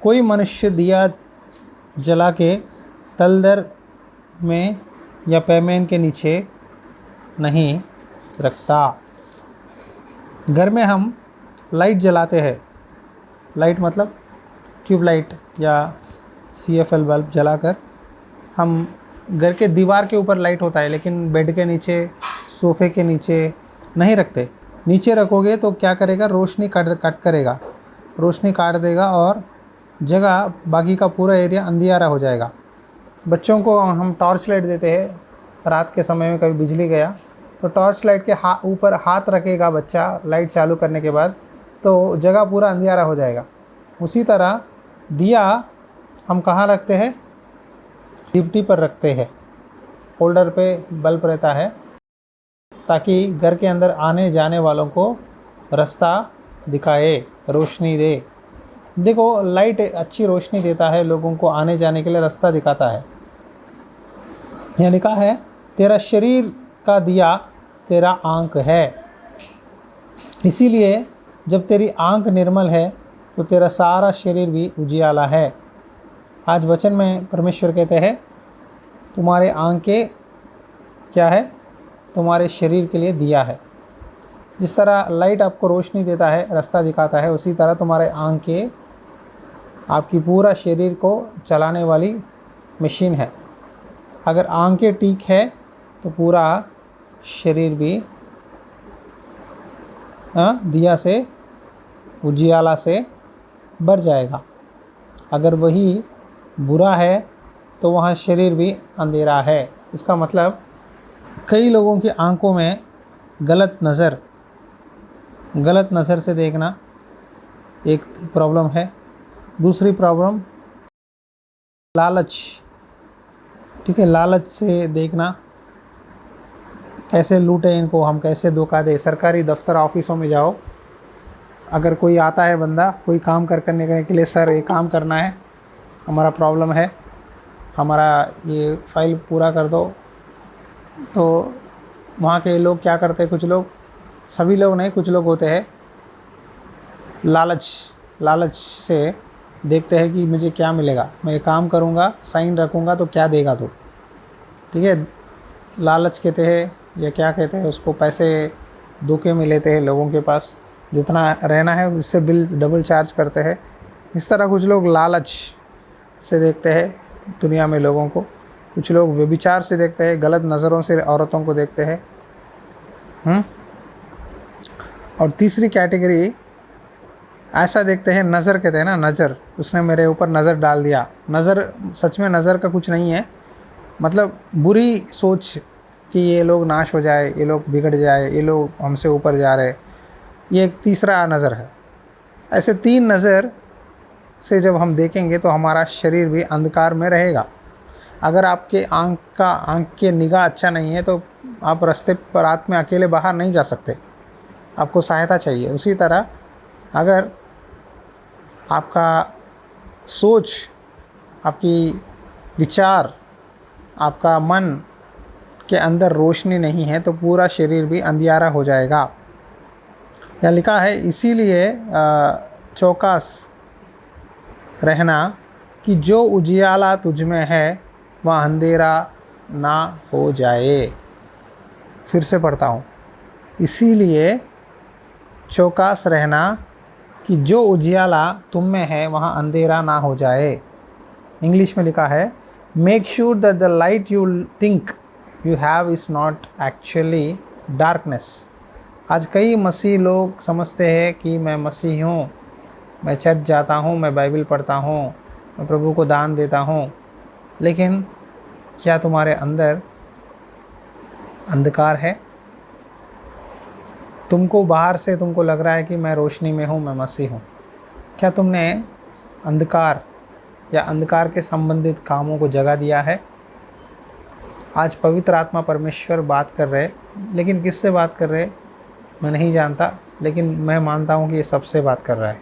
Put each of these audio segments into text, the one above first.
कोई मनुष्य दिया जला के तलदर में या पैमाने के नीचे नहीं रखता। घर में हम लाइट जलाते हैं, लाइट मतलब ट्यूबलाइट या CFL बल्ब जलाकर हम घर के दीवार के ऊपर लाइट होता है, लेकिन बेड के नीचे, सोफ़े के नीचे नहीं रखते। नीचे रखोगे तो क्या करेगा, रोशनी कट करेगा, रोशनी काट देगा और जगह बाकी का पूरा एरिया अंधियारा हो जाएगा। बच्चों को हम टॉर्च लाइट देते हैं, रात के समय में कभी बिजली गया तो टॉर्च लाइट के ऊपर हाथ रखेगा बच्चा लाइट चालू करने के बाद, तो जगह पूरा अंधियारा हो जाएगा। उसी तरह दिया हम कहाँ रखते हैं, डिप्टी पर रखते हैं। होल्डर पे बल्ब रहता है ताकि घर के अंदर आने जाने वालों को रास्ता दिखाए, रोशनी दे। देखो लाइट अच्छी रोशनी देता है, लोगों को आने जाने के लिए रास्ता दिखाता है। यहाँ लिखा है तेरा शरीर का दिया तेरा आँख है, इसीलिए जब तेरी आँख निर्मल है तो तेरा सारा शरीर भी उजियाला है। आज वचन में परमेश्वर कहते हैं तुम्हारे आँखें क्या है, तुम्हारे शरीर के लिए दिया है। जिस तरह लाइट आपको रोशनी देता है, रास्ता दिखाता है, उसी तरह तुम्हारे आँखें आपकी पूरा शरीर को चलाने वाली मशीन है। अगर आँखें ठीक है तो पूरा शरीर भी दिया से, उजियाला से भर जाएगा। अगर वही बुरा है तो वहाँ शरीर भी अंधेरा है। इसका मतलब कई लोगों की आंखों में गलत नज़र से देखना एक प्रॉब्लम है। दूसरी प्रॉब्लम लालच, ठीक है, लालच से देखना, कैसे लूटे इनको, हम कैसे धोखा दे। सरकारी दफ्तर ऑफिसों में जाओ, अगर कोई आता है बंदा कोई काम करने के लिए, सर ये काम करना है, हमारा प्रॉब्लम है, हमारा ये फाइल पूरा कर दो, तो वहाँ के लोग क्या करते हैं, कुछ लोग, सभी लोग नहीं, कुछ लोग होते हैं लालच से देखते हैं कि मुझे क्या मिलेगा, मैं ये काम करूँगा, साइन रखूँगा तो क्या देगा तू, ठीक है। लालच कहते हैं या क्या कहते हैं उसको, पैसे धोखे में लेते हैं लोगों के पास, जितना रहना है उससे बिल डबल चार्ज करते हैं। इस तरह कुछ लोग लालच से देखते हैं दुनिया में लोगों को। कुछ लोग व्यभिचार से देखते हैं, गलत नज़रों से औरतों को देखते हैं। और तीसरी कैटेगरी ऐसा देखते हैं, नज़र कहते हैं ना, नज़र, उसने मेरे ऊपर नज़र डाल दिया। नज़र सच में नज़र का कुछ नहीं है, मतलब बुरी सोच कि ये लोग नाश हो जाए, ये लोग बिगड़ जाए, ये लोग हमसे ऊपर जा रहे, ये एक तीसरा नज़र है। ऐसे 3 नज़र से जब हम देखेंगे तो हमारा शरीर भी अंधकार में रहेगा। अगर आपके आँख के निगाह अच्छा नहीं है तो आप रास्ते पर रात में अकेले बाहर नहीं जा सकते, आपको सहायता चाहिए। उसी तरह अगर आपका सोच, आपकी विचार, आपका मन के अंदर रोशनी नहीं है तो पूरा शरीर भी अंधियारा हो जाएगा। यहाँ लिखा है इसीलिए चौकस रहना कि जो उजियाला तुझ में है वह अंधेरा ना हो जाए। फिर से पढ़ता हूँ, इसीलिए चौकस रहना कि जो उजियाला तुम में है वहाँ अंधेरा ना हो जाए। इंग्लिश में लिखा है make sure that the light you think you have is not actually darkness. आज कई मसीह लोग समझते हैं कि मैं मसीह हूँ, मैं चर्च जाता हूँ, मैं बाइबल पढ़ता हूँ, मैं प्रभु को दान देता हूँ, लेकिन क्या तुम्हारे अंदर अंधकार है? तुमको बाहर से तुमको लग रहा है कि मैं रोशनी में हूँ, मैं मसीह हूँ। क्या तुमने अंधकार या अंधकार के संबंधित कामों को जगह दिया है? आज पवित्र आत्मा परमेश्वर बात कर रहे, लेकिन किससे बात कर रहे मैं नहीं जानता, लेकिन मैं मानता हूँ कि ये सबसे बात कर रहा है।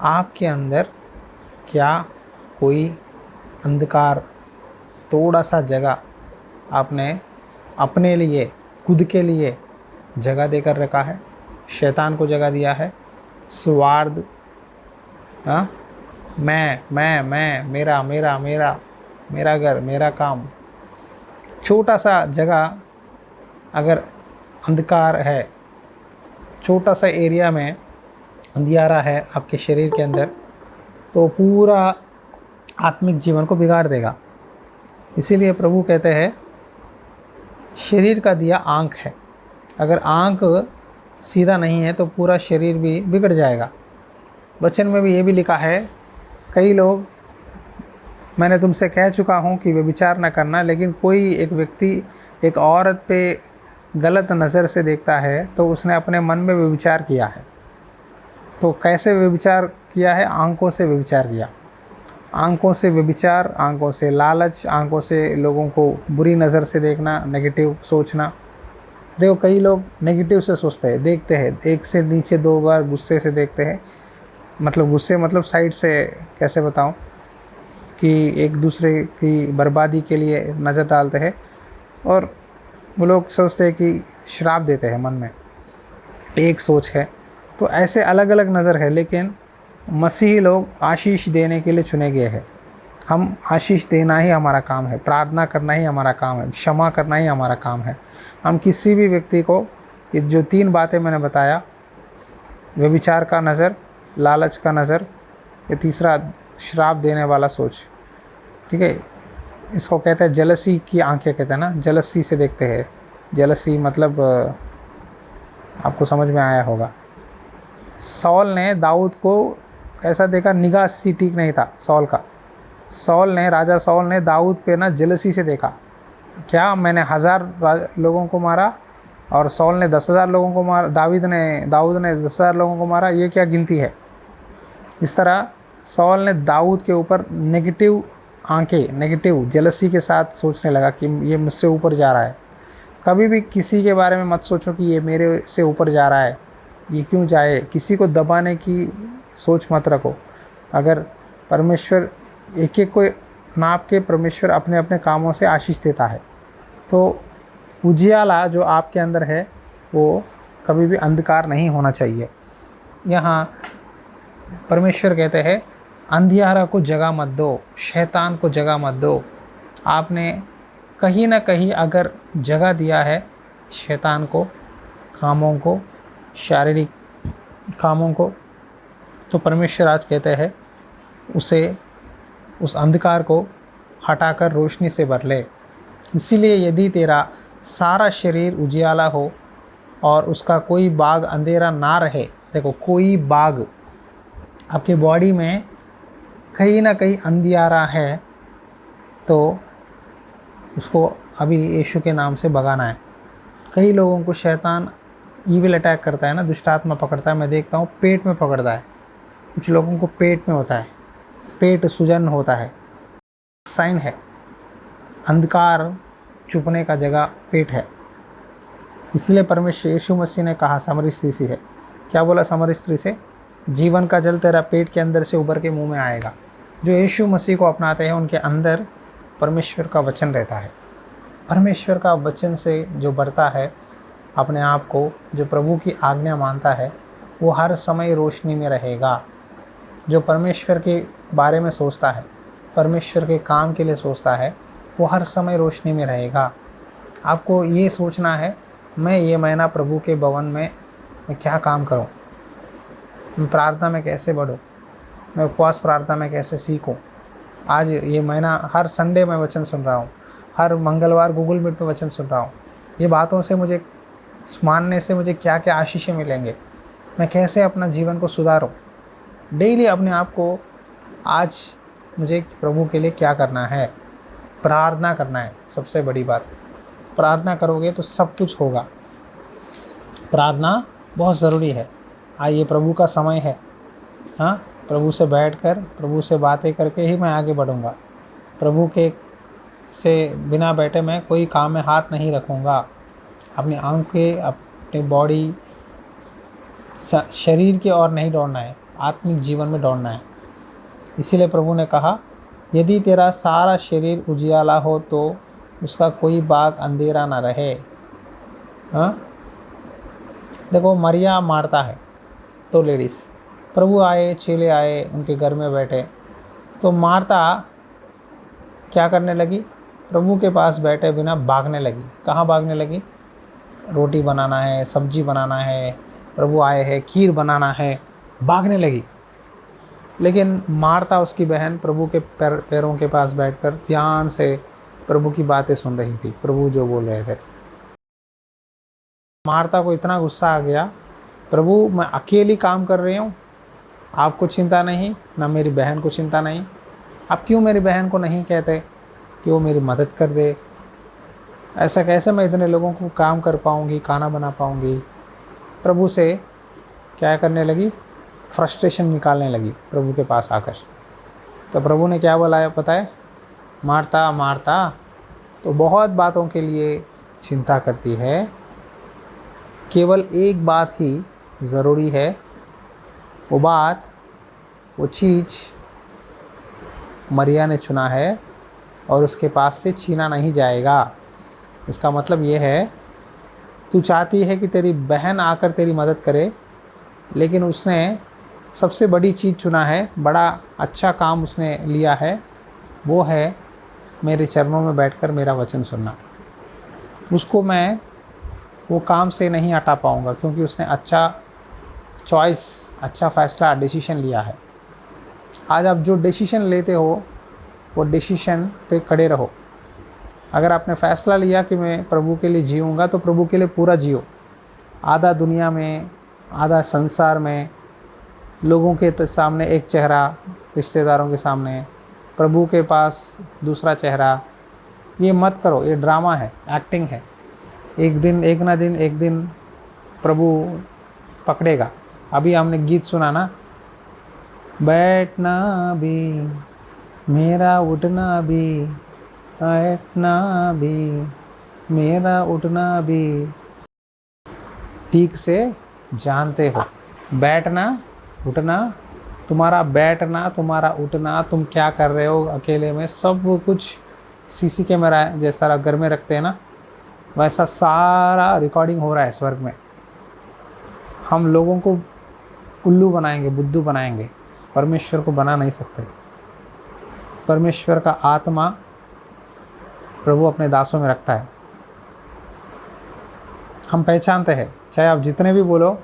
आपके अंदर क्या कोई अंधकार, थोड़ा सा जगह आपने अपने लिए, खुद के लिए जगह देकर रखा है? शैतान को जगह दिया है, स्वार्थ, मैं, मेरा मेरा मेरा, मेरा घर, मेरा काम। छोटा सा जगह अगर अंधकार है, छोटा सा एरिया में अंधियारा है आपके शरीर के अंदर, तो पूरा आत्मिक जीवन को बिगाड़ देगा। इसीलिए प्रभु कहते हैं शरीर का दिया आँख है, अगर आँख सीधा नहीं है तो पूरा शरीर भी बिगड़ जाएगा। वचन में भी ये भी लिखा है, कई लोग, मैंने तुमसे कह चुका हूँ कि व्यभिचार न करना, लेकिन कोई एक व्यक्ति एक औरत पे गलत नज़र से देखता है तो उसने अपने मन में व्यभिचार किया है। तो कैसे व्यभिचार किया है? आंखों से व्यभिचार किया। आंखों से व्यभिचार, आंखों से लालच, आंखों से लोगों को बुरी नज़र से देखना, नेगेटिव सोचना। देखो कई लोग नेगेटिव से सोचते हैं, देखते हैं, एक से नीचे 2 बार गुस्से से देखते हैं, मतलब गुस्से मतलब साइड से, कैसे बताऊं, कि एक दूसरे की बर्बादी के लिए नज़र डालते हैं, और वो लोग सोचते हैं कि श्राप देते हैं मन में, एक सोच है। तो ऐसे अलग अलग नज़र है, लेकिन मसीही लोग आशीष देने के लिए चुने गए हैं। हम आशीष देना ही हमारा काम है, प्रार्थना करना ही हमारा काम है, क्षमा करना ही हमारा काम है। हम किसी भी व्यक्ति को, ये जो 3 बातें मैंने बताया, व्यभिचार का नज़र, लालच का नज़र, ये तीसरा श्राप देने वाला सोच, ठीक है, इसको कहते हैं जेलसी की आंखें, कहते हैं ना, जेलसी से देखते हैं। जेलसी मतलब आपको समझ में आया होगा। सौल ने दाऊद को कैसा देखा? निगाह सी ठीक नहीं था सौल का। राजा सौल ने दाऊद पे ना जेलसी से देखा, क्या मैंने 1000 लोगों को मारा और सौल ने 10,000 लोगों को मारा, दाऊद ने 10,000 लोगों को मारा, ये क्या गिनती है? इस तरह सौल ने दाऊद के ऊपर नेगेटिव आंखें, नेगेटिव जेलसी के साथ सोचने लगा कि ये मुझसे ऊपर जा रहा है। कभी भी किसी के बारे में मत सोचो कि ये मेरे से ऊपर जा रहा है, ये क्यों जाए। किसी को दबाने की सोच मत रखो। अगर परमेश्वर एक एक को नाप के, परमेश्वर अपने अपने कामों से आशीष देता है। तो उजियाला जो आपके अंदर है वो कभी भी अंधकार नहीं होना चाहिए। यहाँ परमेश्वर कहते हैं अंधियारा को जगह मत दो, शैतान को जगह मत दो। आपने कहीं ना कहीं अगर जगह दिया है शैतान को, कामों को, शारीरिक कामों को, तो परमेश्वर आज कहते हैं उस अंधकार को हटाकर रोशनी से भर ले। इसीलिए यदि तेरा सारा शरीर उजियाला हो और उसका कोई भाग अंधेरा ना रहे, देखो कोई भाग आपके बॉडी में कहीं ना कहीं अंधियारा है, तो उसको अभी यीशु के नाम से भगाना है। कई लोगों को शैतान ईविल अटैक करता है ना, दुष्टात्मा पकड़ता है, मैं देखता हूँ पेट में पकड़ता है। कुछ लोगों को पेट में होता है, पेट सूजन होता है, साइन है। अंधकार छुपने का जगह पेट है। इसलिए परमेश्वर यीशु मसीह ने कहा सामरी स्त्री से है, क्या बोला सामरी स्त्री से? जीवन का जल तेरा पेट के अंदर से उभर के मुंह में आएगा। जो यीशु मसीह को अपनाते हैं उनके अंदर परमेश्वर का वचन रहता है। परमेश्वर का वचन से जो बढ़ता है अपने आप को, जो प्रभु की आज्ञा मानता है, वो हर समय रोशनी में रहेगा। जो परमेश्वर के बारे में सोचता है, परमेश्वर के काम के लिए सोचता है, वो हर समय रोशनी में रहेगा। आपको ये सोचना है मैं ये महीना प्रभु के भवन में मैं क्या काम करूं, मैं प्रार्थना में कैसे बढ़ूं, मैं उपवास प्रार्थना में कैसे सीखूं। आज ये महीना हर संडे में वचन सुन रहा हूं, हर मंगलवार गूगल मीट पे वचन सुन रहा हूं। ये बातों से मुझे मानने से मुझे क्या क्या आशीषें मिलेंगे, मैं कैसे अपना जीवन को सुधारूं। डेली अपने आप को आज मुझे प्रभु के लिए क्या करना है, प्रार्थना करना है। सबसे बड़ी बात, प्रार्थना करोगे तो सब कुछ होगा। प्रार्थना बहुत ज़रूरी है। आइए प्रभु का समय है, हाँ, प्रभु से बैठकर, प्रभु से बातें करके ही मैं आगे बढ़ूँगा। प्रभु के से बिना बैठे मैं कोई काम में हाथ नहीं रखूँगा। अपनी आंखें, अपनी बॉडी, शरीर के और नहीं दौड़ना है, आत्मिक जीवन में दौड़ना है। इसीलिए प्रभु ने कहा यदि तेरा सारा शरीर उजियाला हो तो उसका कोई भाग अंधेरा ना रहे। हाँ, देखो मरिया मारता है, तो लेडीज़, प्रभु आए, चेले आए, उनके घर में बैठे, तो मार्ता क्या करने लगी? प्रभु के पास बैठे बिना भागने लगी। कहाँ भागने लगी? रोटी बनाना है, सब्जी बनाना है, प्रभु आए हैं, खीर बनाना है, भागने लगी। लेकिन मार्ता, उसकी बहन, प्रभु के पैरों के पास बैठकर ध्यान से प्रभु की बातें सुन रही थी, प्रभु जो बोल रहे थे। मार्ता को इतना गुस्सा आ गया, प्रभु मैं अकेली काम कर रही हूँ, आपको चिंता नहीं, ना मेरी बहन को चिंता नहीं, आप क्यों मेरी बहन को नहीं कहते कि वो मेरी मदद कर दे? ऐसा कैसे मैं इतने लोगों को काम कर पाऊँगी, खाना बना पाऊँगी? प्रभु से क्या करने लगी? फ्रस्ट्रेशन निकालने लगी प्रभु के पास आकर। तो प्रभु ने क्या बोला है पता है? मार्ता मार्ता तो बहुत बातों के लिए चिंता करती है, केवल एक बात ही ज़रूरी है, वो बात, वो चीज़ मरिया ने चुना है और उसके पास से छीना नहीं जाएगा। इसका मतलब ये है, तू चाहती है कि तेरी बहन आकर तेरी मदद करे, लेकिन उसने सबसे बड़ी चीज़ चुना है, बड़ा अच्छा काम उसने लिया है, वो है मेरे चरणों में बैठकर मेरा वचन सुनना। उसको मैं वो काम से नहीं हटा पाऊँगा, क्योंकि उसने अच्छा चॉइस, अच्छा फ़ैसला, डिसीशन लिया है। आज आप जो डिसीशन लेते हो वो डिसीशन पे खड़े रहो। अगर आपने फ़ैसला लिया कि मैं प्रभु के लिए जीऊँगा, तो प्रभु के लिए पूरा जियो। आधा दुनिया में, आधा संसार में, लोगों के सामने एक चेहरा, रिश्तेदारों के सामने, प्रभु के पास दूसरा चेहरा, ये मत करो। ये ड्रामा है, एक्टिंग है। एक दिन प्रभु पकड़ेगा। अभी हमने गीत सुना ना, बैठना भी मेरा उठना भी, बैठना भी मेरा उठना भी ठीक से जानते हो। बैठना उठना, तुम्हारा बैठना, तुम्हारा उठना, तुम क्या कर रहे हो अकेले में, सब कुछ सीसी कैमरा जैसा घर में रखते हैं ना, वैसा सारा रिकॉर्डिंग हो रहा है स्वर्ग में। हम लोगों को उल्लू बनाएंगे, बुद्धू बनाएंगे, परमेश्वर को बना नहीं सकते। परमेश्वर का आत्मा प्रभु अपने दासों में रखता है। हम पहचानते हैं, चाहे आप जितने भी बोलो,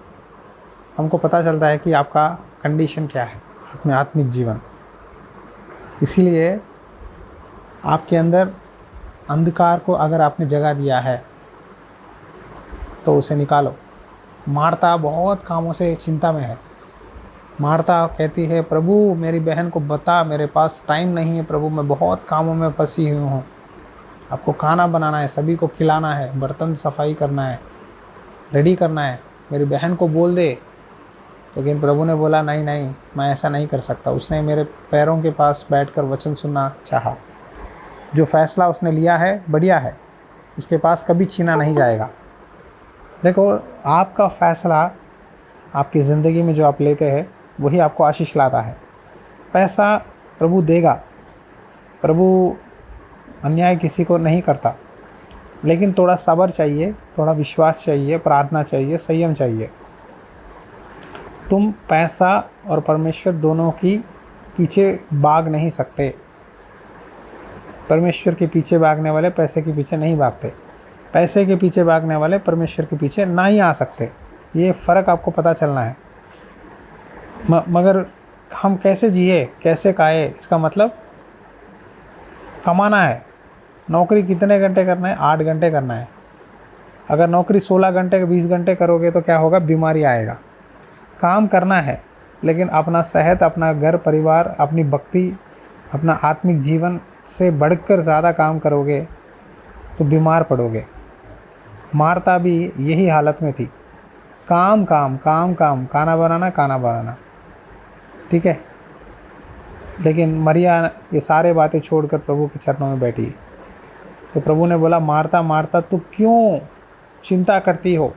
हमको पता चलता है कि आपका कंडीशन क्या है, आत्मिक जीवन। इसीलिए आपके अंदर अंधकार को अगर आपने जगा दिया है तो उसे निकालो। मार्ता बहुत कामों से चिंता में है। मार्ता कहती है, प्रभु मेरी बहन को बता, मेरे पास टाइम नहीं है प्रभु, मैं बहुत कामों में फंसी हुई हूँ, आपको खाना बनाना है, सभी को खिलाना है, बर्तन सफाई करना है, रेडी करना है, मेरी बहन को बोल दे। लेकिन प्रभु ने बोला, नहीं नहीं, मैं ऐसा नहीं कर सकता। उसने मेरे पैरों के पास बैठकर वचन सुनना चाहा। जो फ़ैसला उसने लिया है बढ़िया है, उसके पास कभी छीना नहीं जाएगा। देखो, आपका फ़ैसला आपकी ज़िंदगी में जो आप लेते हैं वही आपको आशीष लाता है। पैसा प्रभु देगा, प्रभु अन्याय किसी को नहीं करता, लेकिन थोड़ा सब्र चाहिए, थोड़ा विश्वास चाहिए, प्रार्थना चाहिए, संयम चाहिए। तुम पैसा और परमेश्वर दोनों की पीछे भाग नहीं सकते। परमेश्वर के पीछे भागने वाले पैसे के पीछे नहीं भागते, पैसे के पीछे भागने वाले परमेश्वर के पीछे ना ही आ सकते। ये फ़र्क आपको पता चलना है। मगर हम कैसे जिए, कैसे खाए, इसका मतलब कमाना है। नौकरी कितने घंटे करना है? 8 घंटे करना है। अगर नौकरी 16 घंटे 20 घंटे करोगे तो क्या होगा? बीमारी आएगा। काम करना है, लेकिन अपना सेहत, अपना घर परिवार, अपनी भक्ति, अपना आत्मिक जीवन से बढ़कर ज़्यादा काम करोगे तो बीमार पड़ोगे। मार्ता भी यही हालत में थी, काम काम काम काम, खाना बनाना, ठीक है। लेकिन मरिया ये सारे बातें छोड़कर प्रभु के चरणों में बैठी। तो प्रभु ने बोला, मार्ता मार्ता तू क्यों चिंता करती हो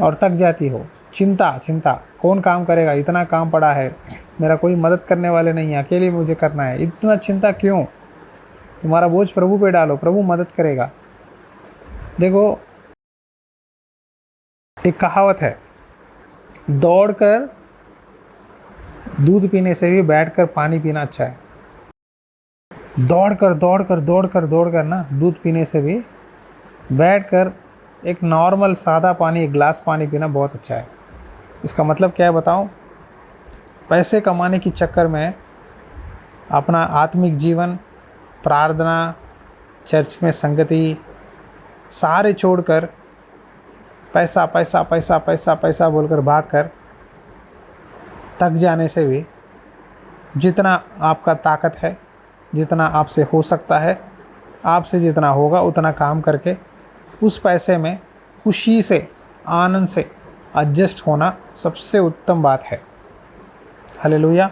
और थक जाती हो? चिंता कौन काम करेगा? इतना काम पड़ा है, मेरा कोई मदद करने वाले नहीं है, अकेले मुझे करना है, इतना चिंता क्यों? तुम्हारा बोझ प्रभु पे डालो, प्रभु मदद करेगा। देखो, एक कहावत है, दौड़कर दूध पीने से भी बैठकर पानी पीना अच्छा है। दौड़ कर ना दूध पीने से भी बैठकर एक नॉर्मल सादा पानी, एक गिलास पानी पीना बहुत अच्छा है। इसका मतलब क्या है बताऊं? पैसे कमाने के चक्कर में अपना आत्मिक जीवन, प्रार्थना, चर्च में संगति सारे छोड़कर पैसा पैसा पैसा पैसा पैसा बोलकर भागकर थक जाने से भी जितना आपका ताकत है, जितना आपसे हो सकता है, आपसे जितना होगा उतना काम करके उस पैसे में खुशी से, आनंद से एडजस्ट होना सबसे उत्तम बात है। हालेलुया।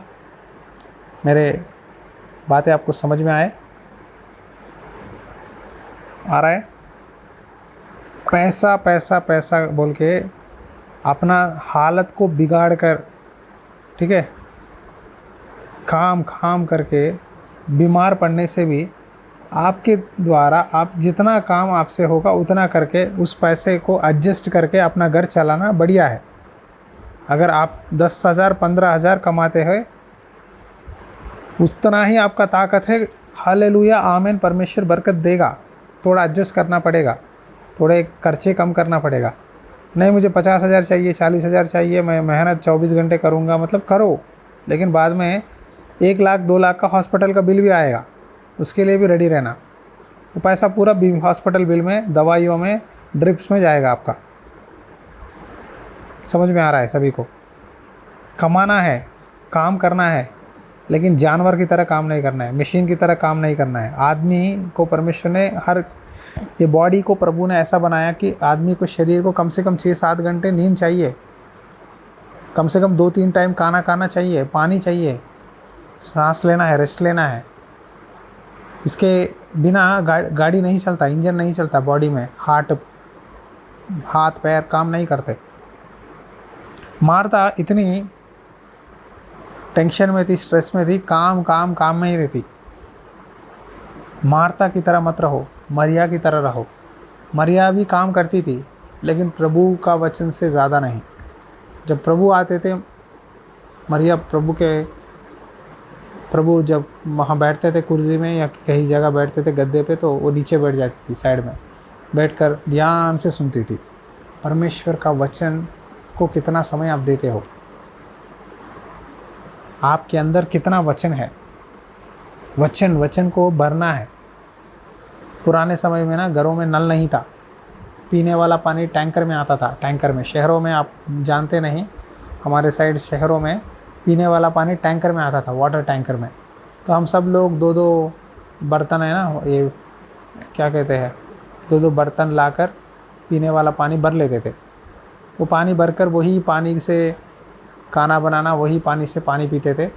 मेरे बातें आपको समझ में आए? आ रहा है? पैसा पैसा पैसा बोल के अपना हालत को बिगाड़ कर, ठीक है, काम खाम करके बीमार पड़ने से भी आपके द्वारा आप जितना काम आपसे होगा उतना करके उस पैसे को एडजस्ट करके अपना घर चलाना बढ़िया है। अगर आप 10,000 15,000 कमाते हैं, उतना ही आपका ताकत है। हालेलुया, आमीन। परमेश्वर बरकत देगा। थोड़ा एडजस्ट करना पड़ेगा, थोड़े खर्चे कम करना पड़ेगा। नहीं मुझे 50,000 चाहिए, 40,000 चाहिए, मैं मेहनत 24 घंटे करूँगा, मतलब करो, लेकिन बाद में 1 लाख 2 लाख का हॉस्पिटल का बिल भी आएगा, उसके लिए भी रेडी रहना। वो पैसा पूरा हॉस्पिटल बिल में, दवाइयों में, ड्रिप्स में जाएगा आपका। समझ में आ रहा है सभी को? कमाना है, काम करना है, लेकिन जानवर की तरह काम नहीं करना है, मशीन की तरह काम नहीं करना है। आदमी को परमेश्वर ने ये बॉडी को प्रभु ने ऐसा बनाया कि आदमी को, शरीर को कम से कम 6-7 घंटे नींद चाहिए, कम से कम 2-3 टाइम खाना चाहिए, पानी चाहिए, सांस लेना है, रेस्ट लेना है। इसके बिना गाड़ी नहीं चलता, इंजन नहीं चलता बॉडी में, हाथ पैर काम नहीं करते। मार्था इतनी टेंशन में थी, स्ट्रेस में थी, काम में ही रहती। मार्था की तरह मत रहो, मरिया की तरह रहो। मरिया भी काम करती थी, लेकिन प्रभु का वचन से ज़्यादा नहीं। जब प्रभु आते थे, मरिया प्रभु जब वहाँ बैठते थे कुर्सी में या कहीं जगह बैठते थे गद्दे पे, तो वो नीचे बैठ जाती थी, साइड में बैठकर ध्यान से सुनती थी। परमेश्वर का वचन को कितना समय आप देते हो? आपके अंदर कितना वचन है? वचन को भरना है। पुराने समय में ना घरों में नल नहीं था, पीने वाला पानी टैंकर में आता था। टैंकर में, शहरों में आप जानते नहीं, हमारे साइड शहरों में पीने वाला पानी टैंकर में आता था, वाटर टैंकर में। तो हम सब लोग 2-2 बर्तन है ना, ये क्या कहते हैं, 2-2 बर्तन लाकर पीने वाला पानी भर लेते थे। वो पानी भरकर वही पानी से खाना बनाना, वही पानी से पानी पीते थे।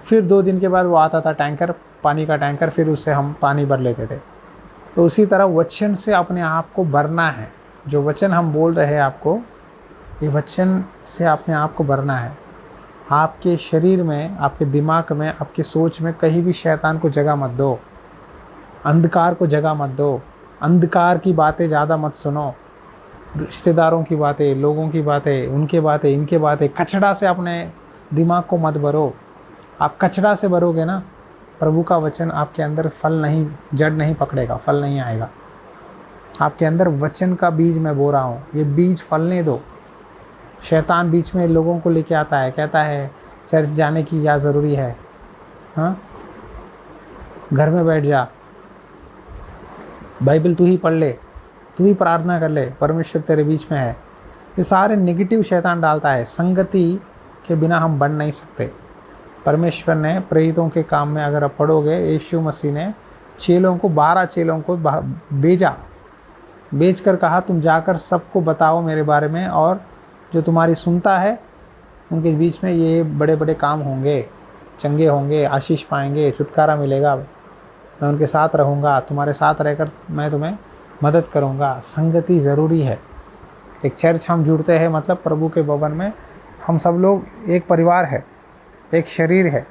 फिर 2 दिन के बाद वो आता था टैंकर, पानी का टैंकर, फिर उससे हम पानी भर लेते थे। तो उसी तरह वचन से अपने आप को भरना है। जो वचन हम बोल रहे हैं आपको, ये वचन से अपने आप को भरना है। आपके शरीर में, आपके दिमाग में, आपके सोच में कहीं भी शैतान को जगह मत दो, अंधकार को जगह मत दो। अंधकार की बातें ज़्यादा मत सुनो, रिश्तेदारों की बातें, लोगों की बातें, उनके बातें, इनके बातें। कचड़ा से अपने दिमाग को मत भरो। आप कचड़ा से भरोगे ना, प्रभु का वचन आपके अंदर फल नहीं, जड़ नहीं पकड़ेगा, फल नहीं आएगा। आपके अंदर वचन का बीज मैं बो रहा हूँ, ये बीज फलने दो। शैतान बीच में लोगों को लेके आता है, कहता है चर्च जाने की क्या ज़रूरी है, हाँ, घर में बैठ जा, बाइबल तू ही पढ़ ले, तू ही प्रार्थना कर ले, परमेश्वर तेरे बीच में है। ये सारे नेगेटिव शैतान डालता है। संगति के बिना हम बढ़ नहीं सकते। परमेश्वर ने प्रेरितों के काम में अगर आप पढ़ोगे, यीशु मसीह ने 12 चेलों को भेज कर कहा तुम जाकर सबको बताओ मेरे बारे में, और जो तुम्हारी सुनता है उनके बीच में ये बड़े बड़े काम होंगे, चंगे होंगे, आशीष पाएंगे, छुटकारा मिलेगा। मैं उनके साथ रहूँगा, तुम्हारे साथ रहकर मैं तुम्हें मदद करूँगा। संगति ज़रूरी है। एक चर्च हम जुड़ते हैं, मतलब प्रभु के भवन में हम सब लोग एक परिवार है, एक शरीर है।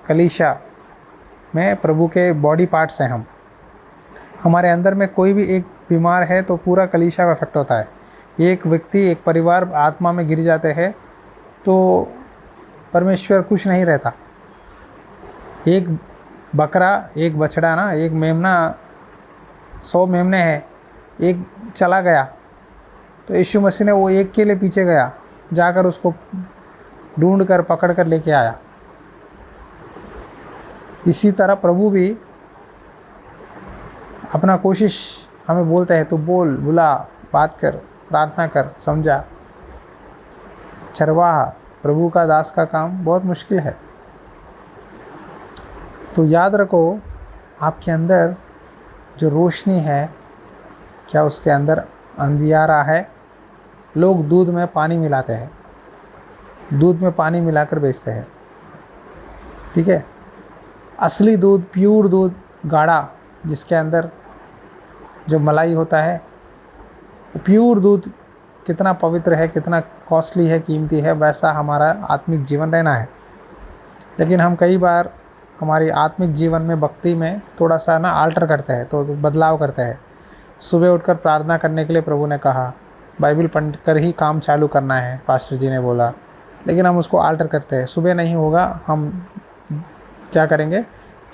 कलीसिया में प्रभु के बॉडी पार्ट्स हैं हम। हमारे अंदर में कोई भी एक बीमार है तो पूरा कलीसिया का इफेक्ट होता है। एक व्यक्ति, एक परिवार आत्मा में गिर जाते हैं तो परमेश्वर खुश नहीं रहता। एक बकरा, एक बछड़ा ना, एक मेमना, 100 मेमने हैं, एक चला गया तो यीशु मसीह ने वो एक के लिए पीछे गया, जाकर उसको ढूंढ कर पकड़ कर लेके आया। इसी तरह प्रभु भी अपना कोशिश हमें बोलता है, तू बोल, बुला, बात कर, प्रार्थना कर, समझा। चरवाहा, प्रभु का दास का काम बहुत मुश्किल है। तो याद रखो, आपके अंदर जो रोशनी है, क्या उसके अंदर अंधियारा है? लोग दूध में पानी मिलाते हैं, दूध में पानी मिलाकर बेचते हैं, ठीक है। असली दूध, प्योर दूध, गाढ़ा, जिसके अंदर जो मलाई होता है, प्योर दूध कितना पवित्र है, कितना कॉस्टली है, कीमती है, वैसा हमारा आत्मिक जीवन रहना है। लेकिन हम कई बार हमारी आत्मिक जीवन में, भक्ति में थोड़ा सा ना आल्टर करते हैं, तो बदलाव करते हैं। सुबह उठकर प्रार्थना करने के लिए प्रभु ने कहा, बाइबल पढ़ कर ही काम चालू करना है, पास्टर जी ने बोला, लेकिन हम उसको आल्टर करते हैं। सुबह नहीं होगा, हम क्या करेंगे,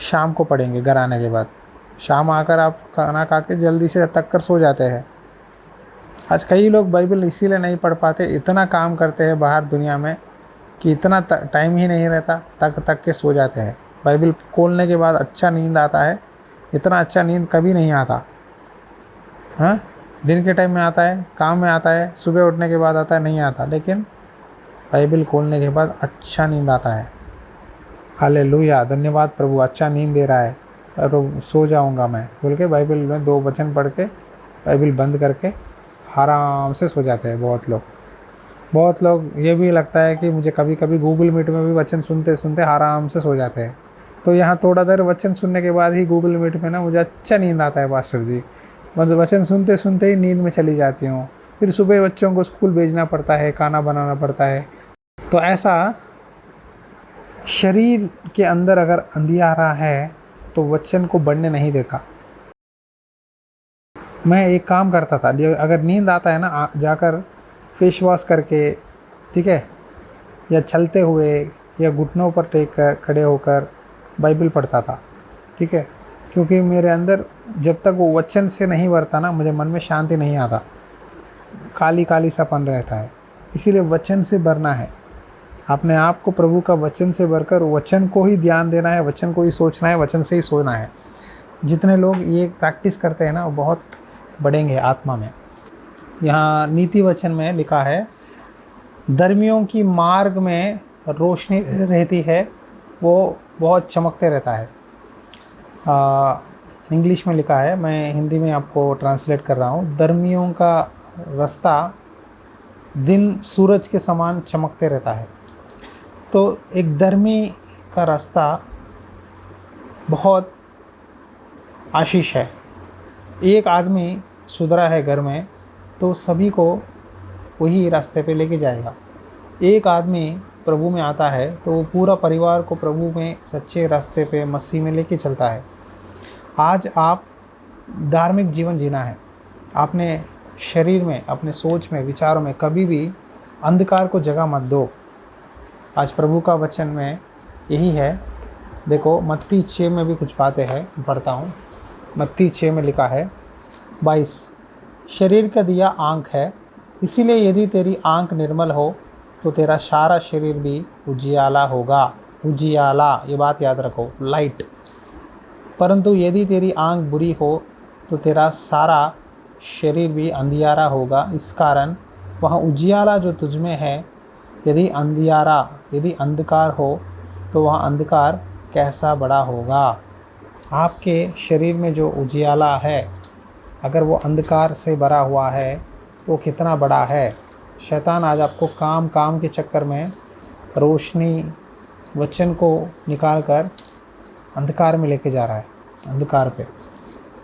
शाम को पढ़ेंगे घर आने के बाद। शाम आकर आप खाना खा के जल्दी से तक कर सो जाते हैं। आज कई लोग बाइबल इसीलिए नहीं पढ़ पाते, इतना काम करते हैं बाहर दुनिया में कि इतना टाइम ही नहीं रहता, तक के सो जाते हैं। बाइबल खोलने के बाद अच्छा नींद आता है, इतना अच्छा नींद कभी नहीं आता। हाँ, दिन के टाइम में आता है, काम में आता है, सुबह उठने के बाद आता है, नहीं आता। लेकिन बाइबल खोलने के बाद अच्छा नींद आता है। हालेलुया, धन्यवाद प्रभु, अच्छा नींद दे रहा है, और सो जाऊंगा मैं बोल के बाइबल में 2 वचन पढ़ के, बाइबल बंद करके आराम से सो जाते हैं बहुत लोग ये भी लगता है कि मुझे कभी कभी गूगल मीट में भी वचन सुनते सुनते आराम से सो जाते हैं। तो यहाँ थोड़ा देर वचन सुनने के बाद ही गूगल मीट में ना मुझे अच्छा नींद आता है पास्टर जी, मतलब वचन सुनते सुनते ही नींद में चली जाती हूँ। फिर सुबह बच्चों को स्कूल भेजना पड़ता है, खाना बनाना पड़ता है। तो ऐसा शरीर के अंदर अगर अंधियारा है तो वचन को बढ़ने नहीं देता। मैं एक काम करता था, अगर नींद आता है ना, जाकर फेस वॉश करके, ठीक है, या चलते हुए या घुटनों पर टेक कर खड़े होकर बाइबल पढ़ता था, ठीक है। क्योंकि मेरे अंदर जब तक वो वचन से नहीं भरता ना, मुझे मन में शांति नहीं आता, काली काली सापन रहता है। इसीलिए वचन से भरना है, अपने आप को प्रभु का वचन से भरकर वचन को ही ध्यान देना है, वचन को ही सोचना है, वचन से ही सोना है। जितने लोग ये प्रैक्टिस करते हैं ना, वो बहुत बढ़ेंगे आत्मा में। यहाँ नीति वचन में लिखा है, धर्मियों की मार्ग में रोशनी रहती है, वो बहुत चमकते रहता है। इंग्लिश में लिखा है, मैं हिंदी में आपको ट्रांसलेट कर रहा हूँ। धर्मियों का रास्ता दिन सूरज के समान चमकते रहता है। तो एक धर्मी का रास्ता बहुत आशीष है। एक आदमी सुधरा है घर में तो सभी को वही रास्ते पे लेके जाएगा। एक आदमी प्रभु में आता है तो वो पूरा परिवार को प्रभु में सच्चे रास्ते पे, मसीह में लेके चलता है। आज आप धार्मिक जीवन जीना है, आपने शरीर में, अपने सोच में, विचारों में कभी भी अंधकार को जगह मत दो। आज प्रभु का वचन में यही है। देखो, मत्ती 6 में भी कुछ बातें हैं, पढ़ता हूँ। मत्ती 6 में लिखा है 22, शरीर का दिया आँख है, इसीलिए यदि तेरी आँख निर्मल हो तो तेरा सारा शरीर भी उजियाला होगा। उजियाला, ये बात याद रखो, लाइट। परंतु यदि तेरी आँख बुरी हो तो तेरा सारा शरीर भी अंधियारा होगा। इस कारण वह उजियाला जो तुझ में है, यदि अंधकार हो तो वह अंधकार कैसा बड़ा होगा। आपके शरीर में जो उजियाला है, अगर वो अंधकार से भरा हुआ है तो कितना बड़ा है। शैतान आज आपको काम के चक्कर में रोशनी, वचन को निकाल कर अंधकार में लेके जा रहा है, अंधकार पे।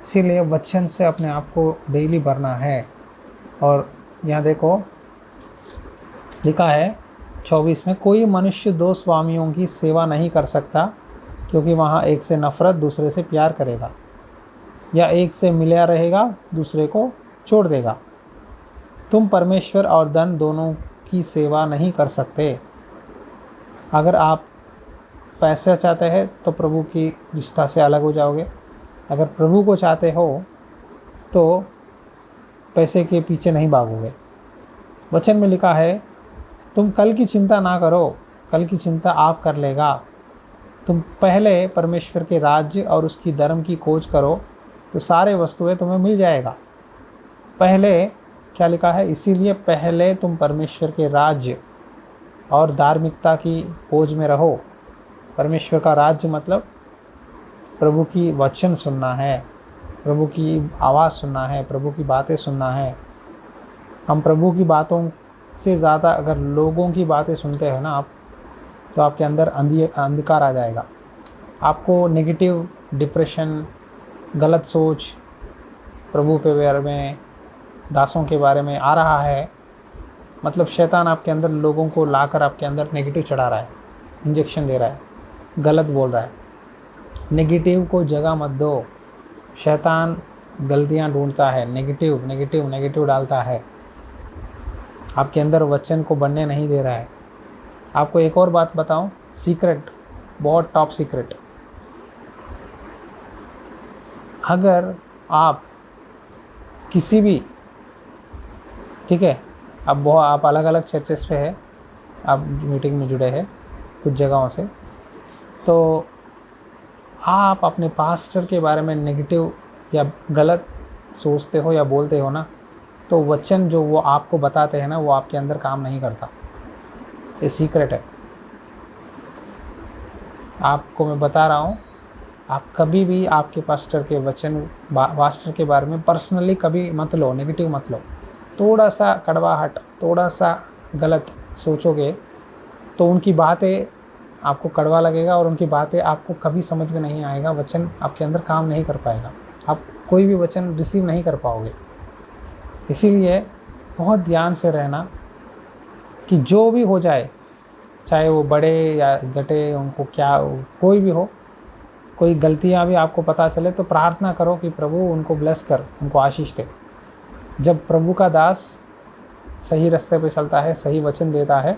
इसीलिए वचन से अपने आप को डेली भरना है। और यहाँ देखो लिखा है 24 में, कोई मनुष्य 2 स्वामियों की सेवा नहीं कर सकता, क्योंकि वहाँ एक से नफ़रत, दूसरे से प्यार करेगा, या एक से मिला रहेगा, दूसरे को छोड़ देगा। तुम परमेश्वर और धन दोनों की सेवा नहीं कर सकते। अगर आप पैसा चाहते हैं तो प्रभु की रिश्ता से अलग हो जाओगे। अगर प्रभु को चाहते हो तो पैसे के पीछे नहीं भागोगे। वचन में लिखा है, तुम कल की चिंता ना करो, कल की चिंता आप कर लेगा। तुम पहले परमेश्वर के राज्य और उसकी धर्म की खोज करो तो सारे वस्तुएं तुम्हें मिल जाएगा। पहले क्या लिखा है, इसीलिए पहले तुम परमेश्वर के राज्य और धार्मिकता की खोज में रहो। परमेश्वर का राज्य मतलब प्रभु की वचन सुनना है, प्रभु की आवाज़ सुनना है, प्रभु की बातें सुनना है। हम प्रभु की बातों से ज़्यादा अगर लोगों की बातें सुनते हैं ना आप, तो आपके अंदर अंधकार आ जाएगा। आपको नेगेटिव, डिप्रेशन, गलत सोच प्रभु के बारे में, दासों के बारे में आ रहा है, मतलब शैतान आपके अंदर लोगों को लाकर आपके अंदर नेगेटिव चढ़ा रहा है, इंजेक्शन दे रहा है, गलत बोल रहा है। नेगेटिव को जगह मत दो। शैतान गलतियां ढूंढता है, नेगेटिव नेगेटिव नेगेटिव डालता है, आपके अंदर वचन को बनने नहीं दे रहा है। आपको एक और बात बताऊं, सीक्रेट, बहुत टॉप सीक्रेट। अगर आप किसी भी, ठीक है, अब आप अलग अलग चर्चेस पे है, आप मीटिंग में जुड़े हैं कुछ जगहों से, तो आप अपने पास्टर के बारे में नेगेटिव या गलत सोचते हो या बोलते हो ना, तो वचन जो वो आपको बताते हैं ना, वो आपके अंदर काम नहीं करता। ये सीक्रेट है, आपको मैं बता रहा हूँ। आप कभी भी आपके पास्टर के वचन, पास्टर के बारे में पर्सनली कभी मत लो, नेगेटिव मत लो। थोड़ा सा कड़वाहट, थोड़ा सा गलत सोचोगे तो उनकी बातें आपको कड़वा लगेगा और उनकी बातें आपको कभी समझ में नहीं आएगा। वचन आपके अंदर काम नहीं कर पाएगा, आप कोई भी वचन रिसीव नहीं कर पाओगे। इसीलिए बहुत ध्यान से रहना कि जो भी हो जाए, चाहे वो बड़े या घटे, उनको क्या, कोई भी हो, कोई गलतियां भी आपको पता चले तो प्रार्थना करो कि प्रभु उनको ब्लेस कर, उनको आशीष दे। जब प्रभु का दास सही रास्ते पे चलता है, सही वचन देता है,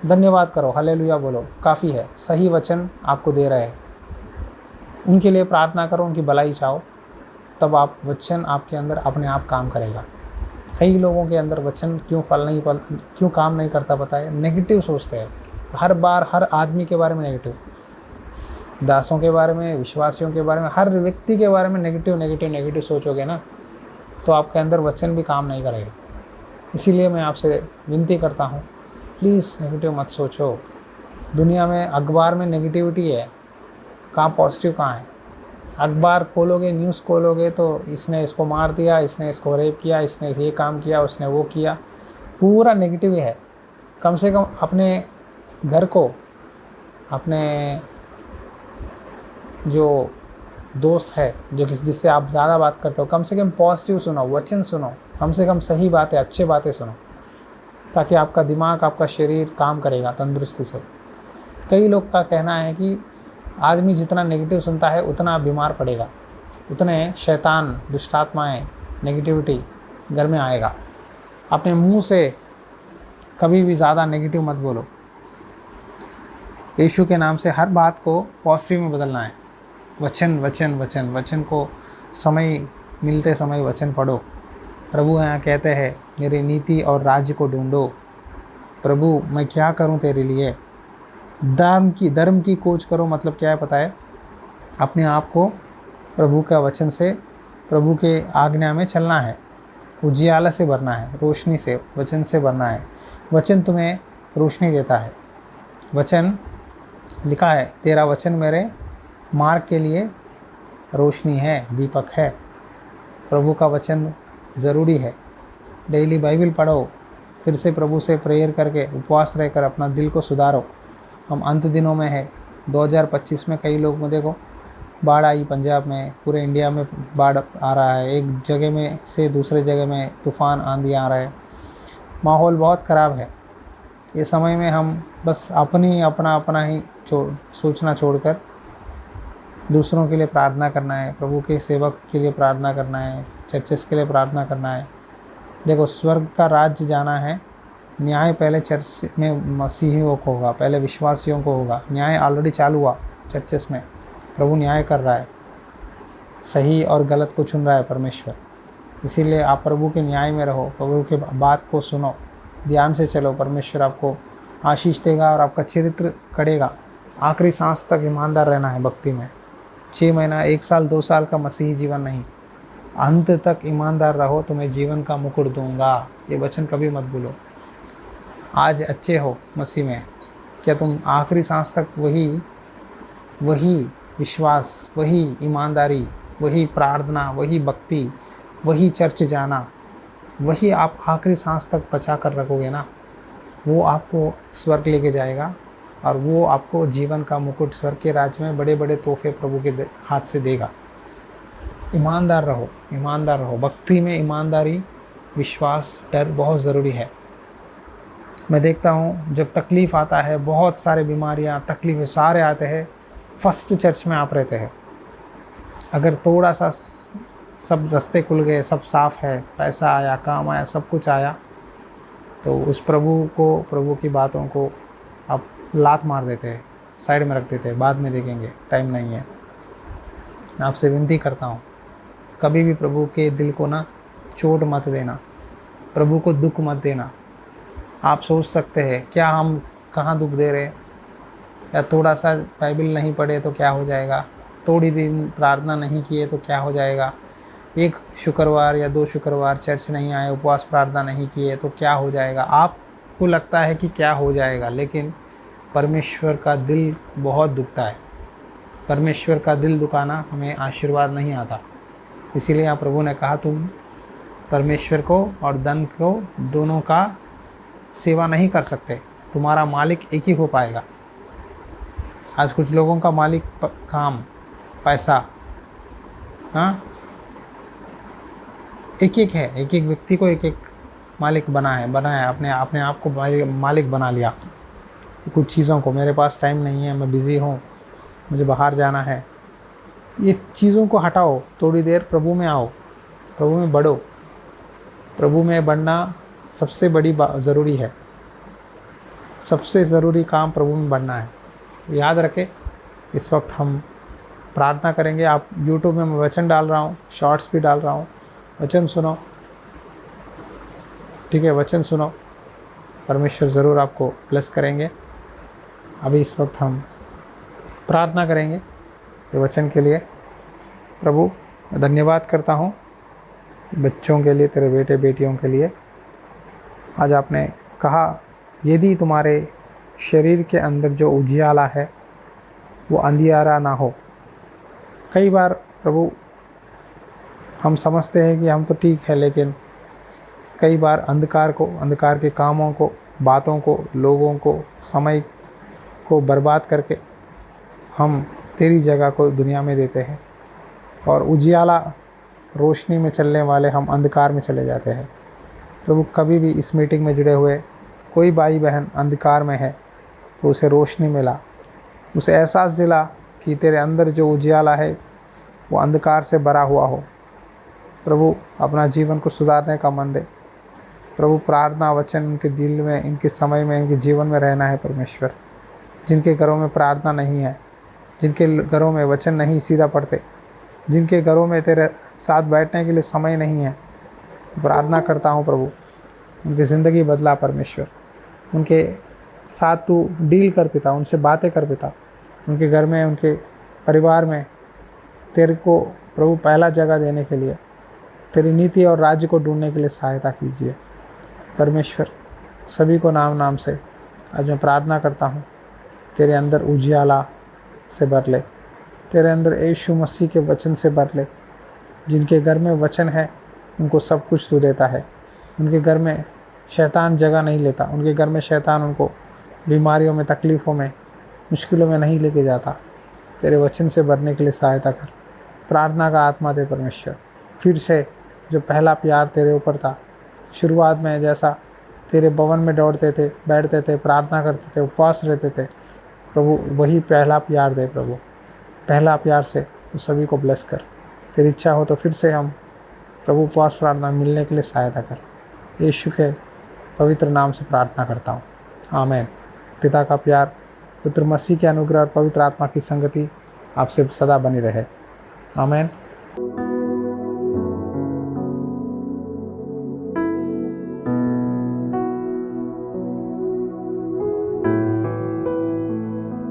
धन्यवाद करो, हालेलुया बोलो, काफ़ी है। सही वचन आपको दे रहे हैं, उनके लिए प्रार्थना करो, उनकी भलाई चाहो, तब आप वचन आपके अंदर अपने आप काम करेगा। कई लोगों के अंदर वचन क्यों काम नहीं करता पता है? नेगेटिव सोचते हैं हर बार, हर आदमी के बारे में नेगेटिव, दासों के बारे में, विश्वासियों के बारे में, हर व्यक्ति के बारे में नेगेटिव नेगेटिव नेगेटिव सोचोगे ना, तो आपके अंदर वचन भी काम नहीं करेगा। इसीलिए मैं आपसे विनती करता हूँ, प्लीज़ नेगेटिव मत सोचो। दुनिया में, अखबार में नेगेटिविटी है, कहाँ पॉजिटिव कहाँ है? अखबार खोलोगे, न्यूज़ खोलोगे तो इसने इसको मार दिया, इसने इसको रेप किया, इसने ये काम किया, उसने वो किया, पूरा नेगेटिव है। कम से कम अपने घर को, अपने जो दोस्त है, जिससे आप ज़्यादा बात करते हो, कम से कम पॉजिटिव सुनो, वचन सुनो, कम से कम सही बातें, अच्छी बातें सुनो, ताकि आपका दिमाग, आपका शरीर काम करेगा तंदुरुस्ती से। कई लोग का कहना है कि आदमी जितना नेगेटिव सुनता है उतना बीमार पड़ेगा, उतने शैतान, दुष्टात्माएं, नेगेटिविटी घर में आएगा। अपने मुंह से कभी भी ज़्यादा नेगेटिव मत बोलो। यीशु के नाम से हर बात को पॉजिटिव में बदलना है। वचन वचन वचन वचन को समय मिलते समय वचन पढ़ो। प्रभु यहाँ कहते हैं, मेरी नीति और राज्य को ढूंढो। प्रभु मैं क्या करूँ तेरे लिए? धर्म की खोज करो, मतलब क्या है पता है? अपने आप को प्रभु का वचन से, प्रभु के आज्ञा में चलना है, उजियाला से भरना है, रोशनी से, वचन से भरना है। वचन तुम्हें रोशनी देता है। वचन लिखा है, तेरा वचन मेरे मार्ग के लिए रोशनी है, दीपक है। प्रभु का वचन ज़रूरी है। डेली बाइबल पढ़ो, फिर से प्रभु से प्रेयर करके, उपवास रहकर अपना दिल को सुधारो। हम अंत दिनों में है। 2025 में कई लोग में देखो, बाढ़ आई पंजाब में, पूरे इंडिया में बाढ़ आ रहा है, एक जगह में से दूसरे जगह में तूफ़ान, आंधी आ रहा है, माहौल बहुत ख़राब है। ये समय में हम बस अपना ही सोचना छोड़कर दूसरों के लिए प्रार्थना करना है, प्रभु के सेवक के लिए प्रार्थना करना है, चर्चेस के लिए प्रार्थना करना है। देखो, स्वर्ग का राज्य जाना है न्याय पहले चर्च में मसीहियों को होगा, पहले विश्वासियों को होगा। न्याय ऑलरेडी चालू हुआ चर्चेस में, प्रभु न्याय कर रहा है, सही और गलत को चुन रहा है परमेश्वर। इसीलिए आप प्रभु के न्याय में रहो, प्रभु के बात को सुनो, ध्यान से चलो, परमेश्वर आपको आशीष देगा और आपका चरित्र करेगा। आखिरी सांस तक ईमानदार रहना है भक्ति में। 6 महीना, 1 साल, 2 साल का मसीही जीवन नहीं, अंत तक ईमानदार रहो, तुम्हें जीवन का मुकुट दूंगा। ये वचन कभी मत भूलो। आज अच्छे हो मसीह में, क्या तुम आखिरी सांस तक वही विश्वास, वही ईमानदारी, वही प्रार्थना, वही भक्ति, वही चर्च जाना, वही आप आखिरी सांस तक बचा कर रखोगे ना, वो आपको स्वर्ग लेके जाएगा और वो आपको जीवन का मुकुट, स्वर्ग के राज्य में बड़े बड़े तोहफे प्रभु के हाथ से देगा। ईमानदार रहो, ईमानदार रहो। भक्ति में ईमानदारी, विश्वास, डर बहुत ज़रूरी है। मैं देखता हूँ जब तकलीफ़ आता है, बहुत सारे बीमारियाँ, तकलीफ़ें सारे आते हैं, फर्स्ट चर्च में आप रहते हैं। अगर थोड़ा सा सब रास्ते खुल गए, सब साफ़ है, पैसा आया, काम आया, सब कुछ आया, तो उस प्रभु की बातों को आप लात मार देते हैं, साइड में रख देते हैं, बाद में देखेंगे, टाइम नहीं है। आपसे विनती करता हूँ, कभी भी प्रभु के दिल को ना चोट मत देना, प्रभु को दुख मत देना। आप सोच सकते हैं क्या हम कहाँ दुख दे रहे हैं, या थोड़ा सा बाइबल नहीं पढ़े तो क्या हो जाएगा, थोड़ी दिन प्रार्थना नहीं किए तो क्या हो जाएगा, एक शुक्रवार या 2 शुक्रवार चर्च नहीं आए, उपवास प्रार्थना नहीं किए तो क्या हो जाएगा। आपको लगता है कि क्या हो जाएगा, लेकिन परमेश्वर का दिल बहुत दुखता है। परमेश्वर का दिल दुखाना हमें आशीर्वाद नहीं आता। इसीलिए यहाँ प्रभु ने कहा, तुम परमेश्वर को और धन को दोनों का सेवा नहीं कर सकते, तुम्हारा मालिक एक ही हो पाएगा। आज कुछ लोगों का मालिक काम, पैसा, हाँ, एक एक है, एक एक व्यक्ति को एक एक मालिक बनाया अपने आप को मालिक बना लिया कुछ चीज़ों को। मेरे पास टाइम नहीं है, मैं बिज़ी हूँ, मुझे बाहर जाना है। ये चीज़ों को हटाओ, थोड़ी देर प्रभु में आओ, प्रभु में बढ़ो। प्रभु में बढ़ना सबसे बड़ी ज़रूरी है, सबसे ज़रूरी काम प्रभु में बढ़ना है। तो याद रखें, इस वक्त हम प्रार्थना करेंगे। आप यूट्यूब में मैं वचन डाल रहा हूँ, शॉर्ट्स भी डाल रहा हूँ, वचन सुनो, ठीक है, वचन सुनो, परमेश्वर ज़रूर आपको ब्लेस करेंगे। अभी इस वक्त हम प्रार्थना करेंगे ये वचन के लिए। प्रभु, मैं धन्यवाद करता हूँ बच्चों के लिए, तेरे बेटे बेटियों के लिए। आज आपने कहा, यदि तुम्हारे शरीर के अंदर जो उजियाला है वो अंधियारा ना हो। कई बार प्रभु हम समझते हैं कि हम तो ठीक है, लेकिन कई बार अंधकार के कामों को, बातों को, लोगों को, समय को बर्बाद करके हम तेरी जगह को दुनिया में देते हैं, और उजियाला रोशनी में चलने वाले हम अंधकार में चले जाते हैं। प्रभु, कभी भी इस मीटिंग में जुड़े हुए कोई भाई बहन अंधकार में है तो उसे रोशनी मिला, उसे एहसास दिला कि तेरे अंदर जो उजियाला है वो अंधकार से भरा हुआ हो। प्रभु, अपना जीवन को सुधारने का मन दे। प्रभु, प्रार्थना वचन इनके दिल में, इनके समय में, इनके जीवन में रहना है। परमेश्वर, जिनके घरों में प्रार्थना नहीं है, जिनके घरों में वचन नहीं सीधा पढ़ते, जिनके घरों में तेरे साथ बैठने के लिए समय नहीं है, प्रार्थना करता हूँ प्रभु, उनकी ज़िंदगी बदला। परमेश्वर, उनके साथ तू डील कर पिता, उनसे बातें कर पिता, उनके घर में, उनके परिवार में तेरे को प्रभु पहला जगह देने के लिए, तेरी नीति और राज्य को ढूंढने के लिए सहायता कीजिए। परमेश्वर, सभी को नाम नाम से आज मैं प्रार्थना करता हूँ, तेरे अंदर उजियाला से भर ले, तेरे अंदर यीशु मसीह के वचन से भर ले। जिनके घर में वचन है उनको सब कुछ तू देता है। उनके घर में शैतान जगह नहीं लेता, उनके घर में शैतान उनको बीमारियों में, तकलीफ़ों में, मुश्किलों में नहीं लेके जाता। तेरे वचन से भरने के लिए सहायता कर। प्रार्थना का आत्मा दे परमेश्वर, फिर से जो पहला प्यार तेरे ऊपर था शुरुआत में, जैसा तेरे भवन में दौड़ते थे, बैठते थे, प्रार्थना करते थे, उपवास रहते थे, प्रभु वही पहला प्यार दे। प्रभु, पहला प्यार से तो सभी को ब्लेस कर। तेरी इच्छा हो तो फिर से हम प्रभु उपवास प्रार्थना मिलने के लिए सहायता कर। यीशु के पवित्र नाम से प्रार्थना करता हूँ, आमीन। पिता का प्यार, पुत्र मसीह के अनुग्रह और पवित्र आत्मा की संगति आपसे सदा बनी रहे, आमीन।